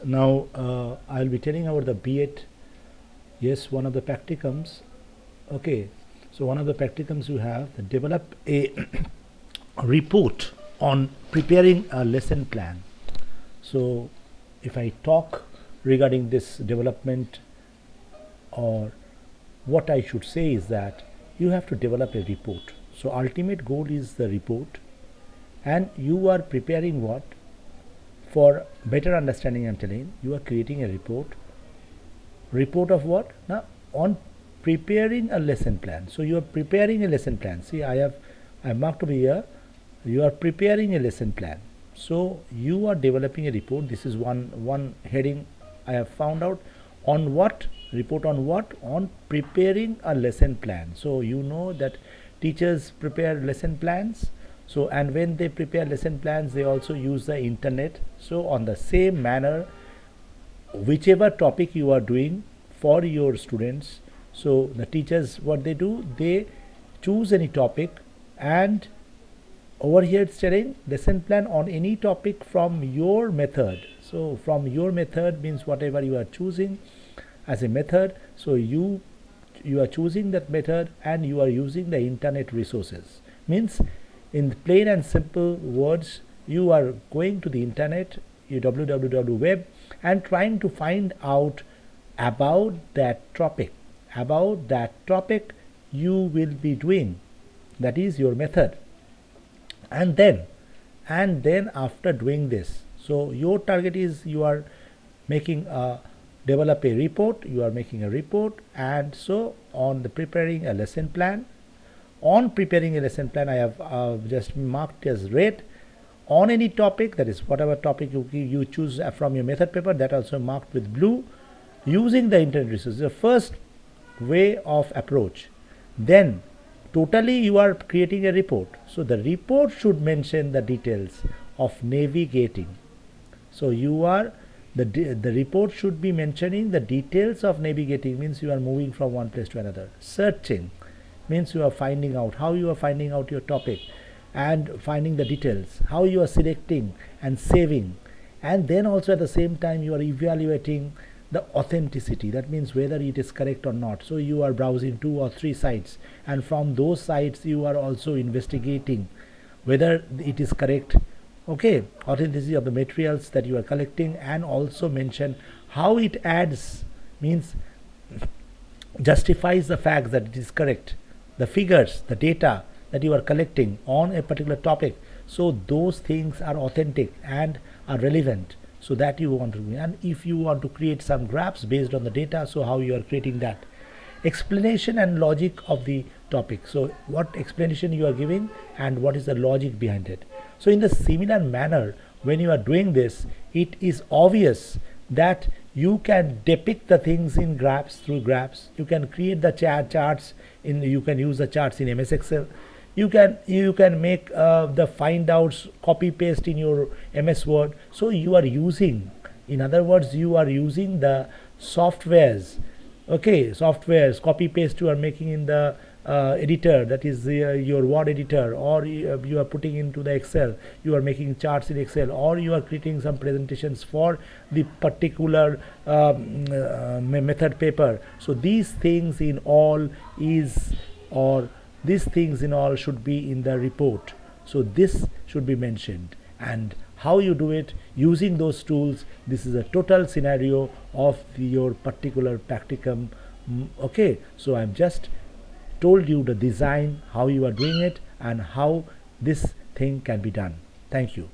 now I'll be telling about the B.Ed. Yes, one of the practicums. Okay, so one of the practicums you have develop a report on preparing a lesson plan. So if I talk regarding this development, or what I should say is that you have to develop a report. So ultimate goal is the report, and you are preparing what? For better understanding, I'm telling you are creating a report of what? Now on preparing a lesson plan. So you are preparing a lesson plan. See, I marked over here, you are preparing a lesson plan. So you are developing a report. This is one heading I have found out. On what? Report on what? On preparing a lesson plan. So you know that teachers prepare lesson plans. So and when they prepare lesson plans, they also use the internet. So on the same manner, whichever topic you are doing for your students, so the teachers, what they do, they choose any topic, and over here it's telling lesson plan on any topic from your method. So from your method means whatever you are choosing as a method. So you are choosing that method, and you are using the internet resources. Means in plain and simple words, you are going to the internet, www web, and trying to find out about that topic you will be doing. That is your method. And then after doing this, so your target is you are making a develop a report, and so on the preparing a lesson plan. On preparing a lesson plan, I have just marked as red. On any topic, that is whatever topic you choose from your method paper, that also marked with blue. Using the internet resources, the first way of approach. Then totally you are creating a report. So the report should mention the details of navigating. So you are the report should be mentioning the details of navigating, means you are moving from one place to another. Searching means you are finding out how you are finding out your topic and finding the details, how you are selecting and saving, and then also at the same time you are evaluating the authenticity. That means whether it is correct or not. So you are browsing 2 or 3 sites, and from those sites you are also investigating whether it is correct. Okay, authenticity of the materials that you are collecting, and also mention how it adds, means justifies the fact that it is correct, the figures, the data that you are collecting on a particular topic. So those things are authentic and are relevant, so that you want to do. And if you want to create some graphs based on the data, so how you are creating that. Explanation and logic of the topic. So what explanation you are giving and what is the logic behind it. So in the similar manner, when you are doing this, it is obvious that you can depict the things in graphs, through graphs. You can create the charts you can use the charts in MS Excel. You can make the find outs, copy paste in your MS Word. So you are using, in other words, you are using the softwares. Okay, softwares, copy paste you are making in the editor, that is your Word editor, or you are putting into the Excel, you are making charts in Excel, or you are creating some presentations for the particular method paper. So these things in all should be in the report. So this should be mentioned, and how you do it using those tools. This is a total scenario of your particular practicum. Okay, so I've just told you the design, how you are doing it, and how this thing can be done. Thank you.